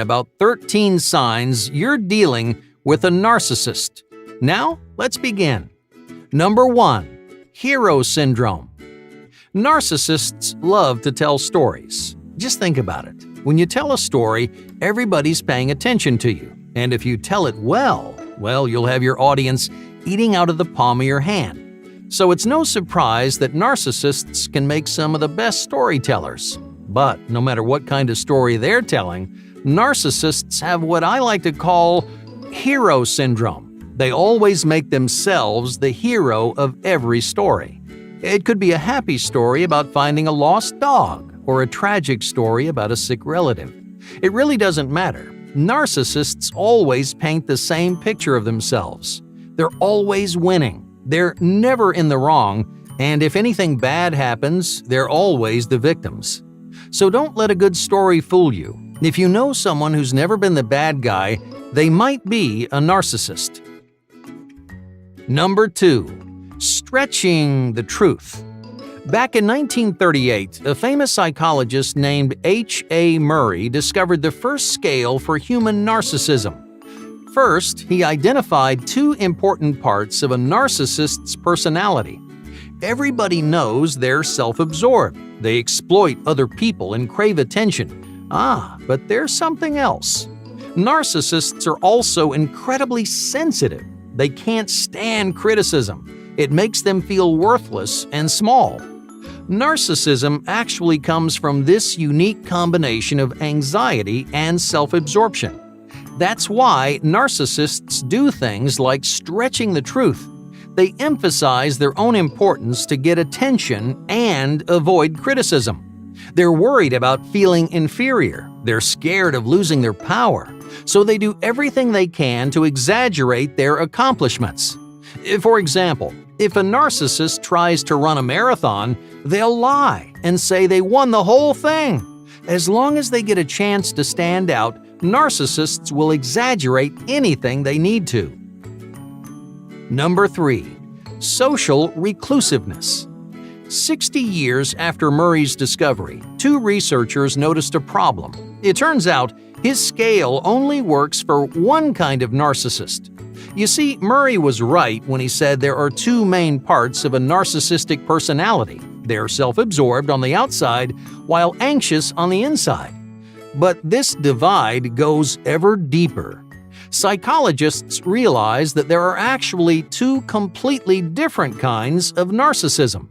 about 13 signs you're dealing with a narcissist. Now, let's begin. Number 1. Hero syndrome. Narcissists love to tell stories. Just think about it. When you tell a story, everybody's paying attention to you. And if you tell it well, you'll have your audience eating out of the palm of your hand. So it's no surprise that narcissists can make some of the best storytellers. But no matter what kind of story they're telling, narcissists have what I like to call hero syndrome. They always make themselves the hero of every story. It could be a happy story about finding a lost dog or a tragic story about a sick relative. It really doesn't matter. Narcissists always paint the same picture of themselves. They're always winning. They're never in the wrong, and if anything bad happens, they're always the victims. So don't let a good story fool you. If you know someone who's never been the bad guy, they might be a narcissist. Number 2. Stretching the truth. Back in 1938, a famous psychologist named H.A. Murray discovered the first scale for human narcissism. First, he identified 2 important parts of a narcissist's personality. Everybody knows they're self-absorbed. They exploit other people and crave attention. But there's something else. Narcissists are also incredibly sensitive. They can't stand criticism. It makes them feel worthless and small. Narcissism actually comes from this unique combination of anxiety and self-absorption. That's why narcissists do things like stretching the truth. They emphasize their own importance to get attention and avoid criticism. They're worried about feeling inferior. They're scared of losing their power. So they do everything they can to exaggerate their accomplishments. For example, if a narcissist tries to run a marathon, they'll lie and say they won the whole thing. As long as they get a chance to stand out, narcissists will exaggerate anything they need to. Number 3. Social reclusiveness. 60 years after Murray's discovery, 2 researchers noticed a problem. It turns out his scale only works for one kind of narcissist. You see, Murray was right when he said there are 2 main parts of a narcissistic personality. They're self-absorbed on the outside while anxious on the inside. But this divide goes ever deeper. Psychologists realize that there are actually 2 completely different kinds of narcissism.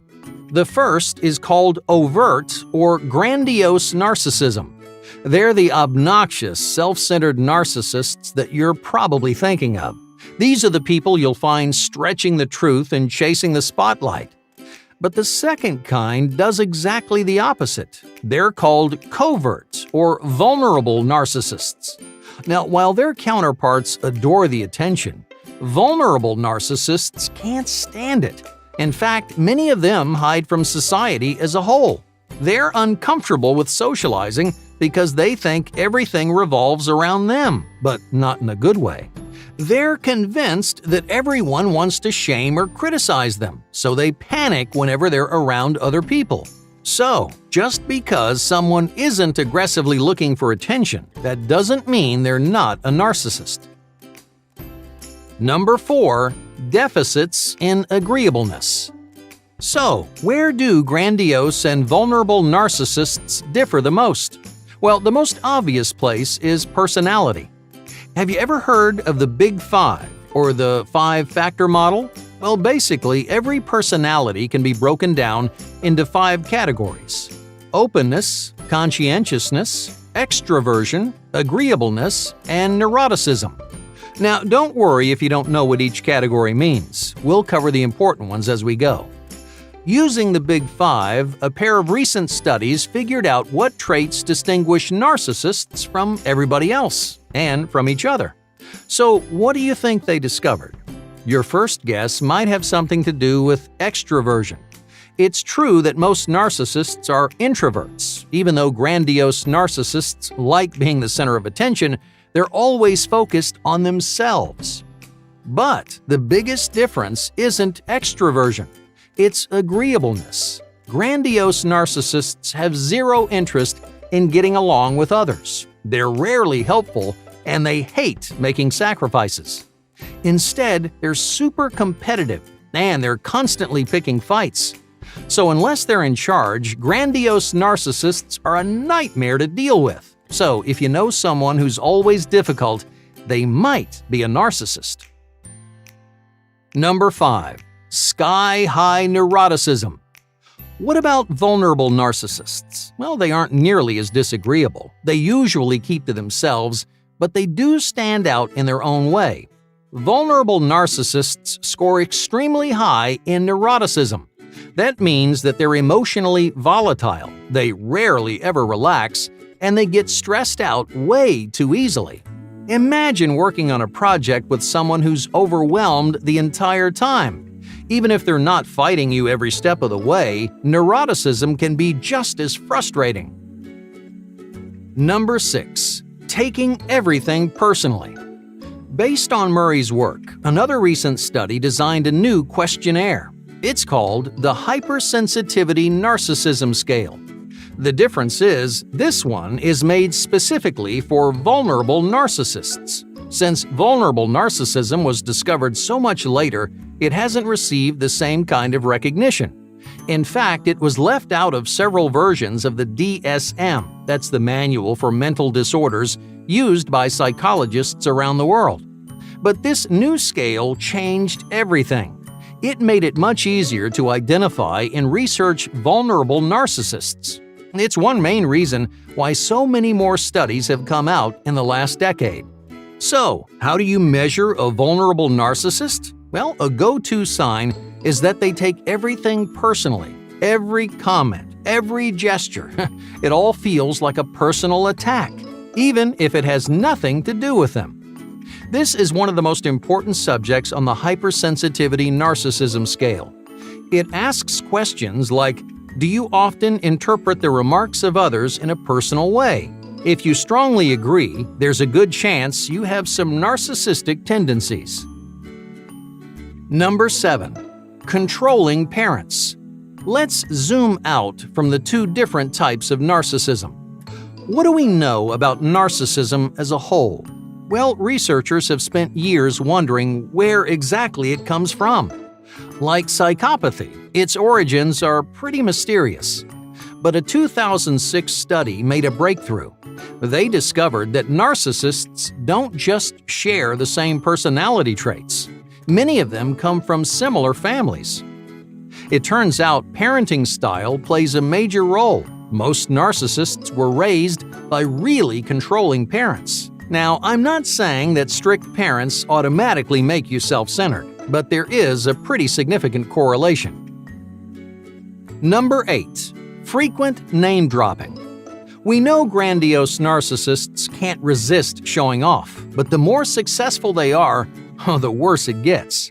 The first is called overt or grandiose narcissism. They're the obnoxious, self-centered narcissists that you're probably thinking of. These are the people you'll find stretching the truth and chasing the spotlight. But the second kind does exactly the opposite. They're called covert or vulnerable narcissists. Now, while their counterparts adore the attention, vulnerable narcissists can't stand it. In fact, many of them hide from society as a whole. They're uncomfortable with socializing because they think everything revolves around them, but not in a good way. They're convinced that everyone wants to shame or criticize them, so they panic whenever they're around other people. So, just because someone isn't aggressively looking for attention, that doesn't mean they're not a narcissist. Number 4. Deficits in agreeableness. So, where do grandiose and vulnerable narcissists differ the most? Well, the most obvious place is personality. Have you ever heard of the Big Five or the 5-factor model? Well, basically, every personality can be broken down into 5 categories: openness, conscientiousness, extroversion, agreeableness, and neuroticism. Now, don't worry if you don't know what each category means. We'll cover the important ones as we go. Using the Big Five, a pair of recent studies figured out what traits distinguish narcissists from everybody else and from each other. So, what do you think they discovered? Your first guess might have something to do with extroversion. It's true that most narcissists are introverts. Even though grandiose narcissists like being the center of attention, they're always focused on themselves. But the biggest difference isn't extroversion. It's agreeableness. Grandiose narcissists have zero interest in getting along with others. they're rarely helpful, and they hate making sacrifices. Instead, they're super competitive, and they're constantly picking fights. So unless they're in charge, grandiose narcissists are a nightmare to deal with. So if you know someone who's always difficult, they might be a narcissist. Number 5. Sky-high neuroticism. What about vulnerable narcissists? Well, they aren't nearly as disagreeable. They usually keep to themselves, but they do stand out in their own way. Vulnerable narcissists score extremely high in neuroticism. That means that they're emotionally volatile, they rarely ever relax, and they get stressed out way too easily. Imagine working on a project with someone who's overwhelmed the entire time. Even if they're not fighting you every step of the way, neuroticism can be just as frustrating. Number 6. Taking everything personally. Based on Murray's work, another recent study designed a new questionnaire. It's called the Hypersensitivity Narcissism Scale. The difference is, this one is made specifically for vulnerable narcissists. Since vulnerable narcissism was discovered so much later, it hasn't received the same kind of recognition. In fact, it was left out of several versions of the DSM, that's the Manual for Mental Disorders, used by psychologists around the world. But this new scale changed everything. It made it much easier to identify and research vulnerable narcissists. It's one main reason why so many more studies have come out in the last decade. So, how do you measure a vulnerable narcissist? Well, a go-to sign is that they take everything personally. Every comment, every gesture, it all feels like a personal attack, even if it has nothing to do with them. This is one of the most important subjects on the Hypersensitivity Narcissism Scale. It asks questions like, do you often interpret the remarks of others in a personal way? If you strongly agree, there's a good chance you have some narcissistic tendencies. Number 7. Controlling parents. Let's zoom out from the two different types of narcissism. What do we know about narcissism as a whole? Well, researchers have spent years wondering where exactly it comes from. Like psychopathy, its origins are pretty mysterious. But a 2006 study made a breakthrough. They discovered that narcissists don't just share the same personality traits. Many of them come from similar families. It turns out parenting style plays a major role. Most narcissists were raised by really controlling parents. Now, I'm not saying that strict parents automatically make you self-centered, but there is a pretty significant correlation. Number 8. Frequent name-dropping. We know grandiose narcissists can't resist showing off, but the more successful they are, the worse it gets.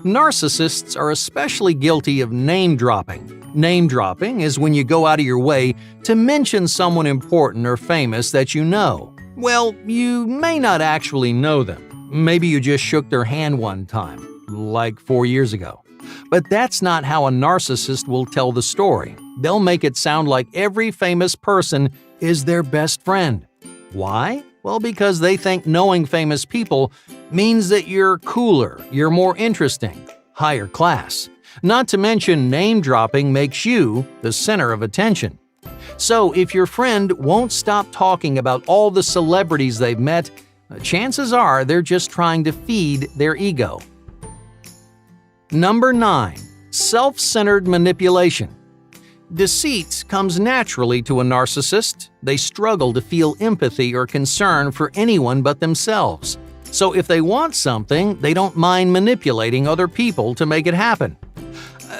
Narcissists are especially guilty of name-dropping. Name-dropping is when you go out of your way to mention someone important or famous that you know. Well, you may not actually know them. Maybe you just shook their hand one time, like 4 years ago. But that's not how a narcissist will tell the story. They'll make it sound like every famous person is their best friend. Why? Well, because they think knowing famous people means that you're cooler, you're more interesting, higher class. Not to mention name-dropping makes you the center of attention. So if your friend won't stop talking about all the celebrities they've met, chances are they're just trying to feed their ego. Number 9. Self-centered manipulation. Deceit comes naturally to a narcissist. They struggle to feel empathy or concern for anyone but themselves. So if they want something, they don't mind manipulating other people to make it happen.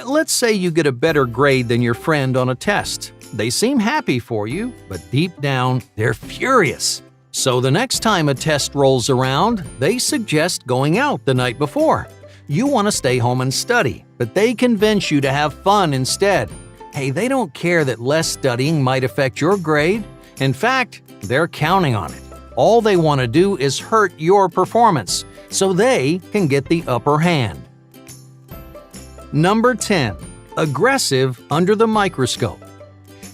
Let's say you get a better grade than your friend on a test. They seem happy for you, but deep down, they're furious. So the next time a test rolls around, they suggest going out the night before. You want to stay home and study, but they convince you to have fun instead. Hey, they don't care that less studying might affect your grade. In fact, they're counting on it. All they want to do is hurt your performance, so they can get the upper hand. Number 10. Aggressive under the microscope.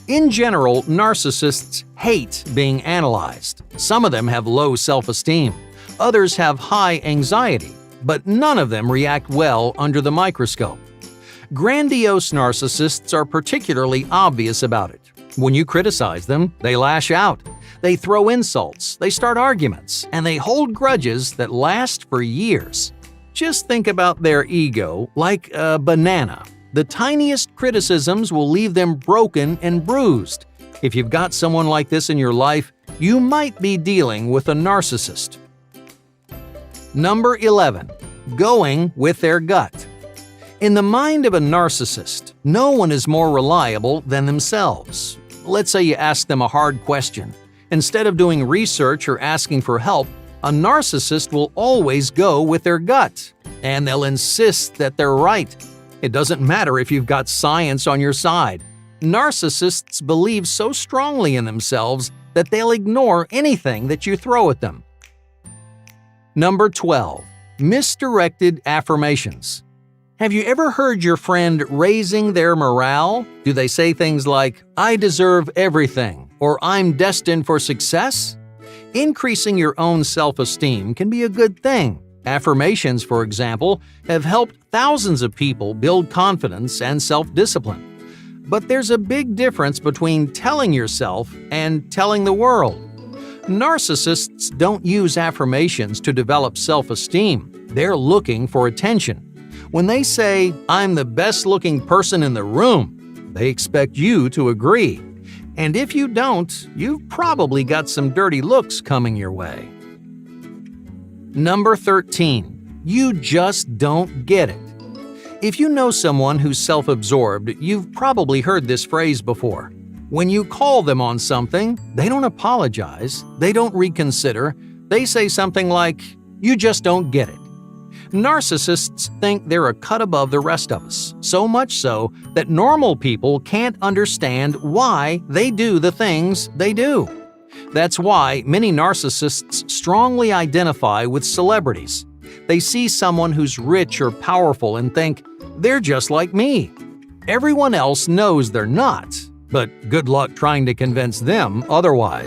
In general, narcissists hate being analyzed. Some of them have low self-esteem. Others have high anxiety, but none of them react well under the microscope. Grandiose narcissists are particularly obvious about it. When you criticize them, they lash out. They throw insults, they start arguments, and they hold grudges that last for years. Just think about their ego like a banana. The tiniest criticisms will leave them broken and bruised. If you've got someone like this in your life, you might be dealing with a narcissist. Number 11. Going with their gut. In the mind of a narcissist, no one is more reliable than themselves. Let's say you ask them a hard question. Instead of doing research or asking for help, a narcissist will always go with their gut, and they'll insist that they're right. It doesn't matter if you've got science on your side. Narcissists believe so strongly in themselves that they'll ignore anything that you throw at them. Number 12. Misdirected affirmations. Have you ever heard your friend raising their morale? Do they say things like, "I deserve everything," or "I'm destined for success"? Increasing your own self-esteem can be a good thing. Affirmations, for example, have helped thousands of people build confidence and self-discipline. But there's a big difference between telling yourself and telling the world. Narcissists don't use affirmations to develop self-esteem. They're looking for attention. When they say, "I'm the best-looking person in the room," they expect you to agree. And if you don't, you've probably got some dirty looks coming your way. Number 13. You just don't get it. If you know someone who's self-absorbed, you've probably heard this phrase before. When you call them on something, they don't apologize, they don't reconsider, they say something like, "You just don't get it." Narcissists think they're a cut above the rest of us, so much so that normal people can't understand why they do the things they do. That's why many narcissists strongly identify with celebrities. They see someone who's rich or powerful and think, "They're just like me." Everyone else knows they're not, but good luck trying to convince them otherwise.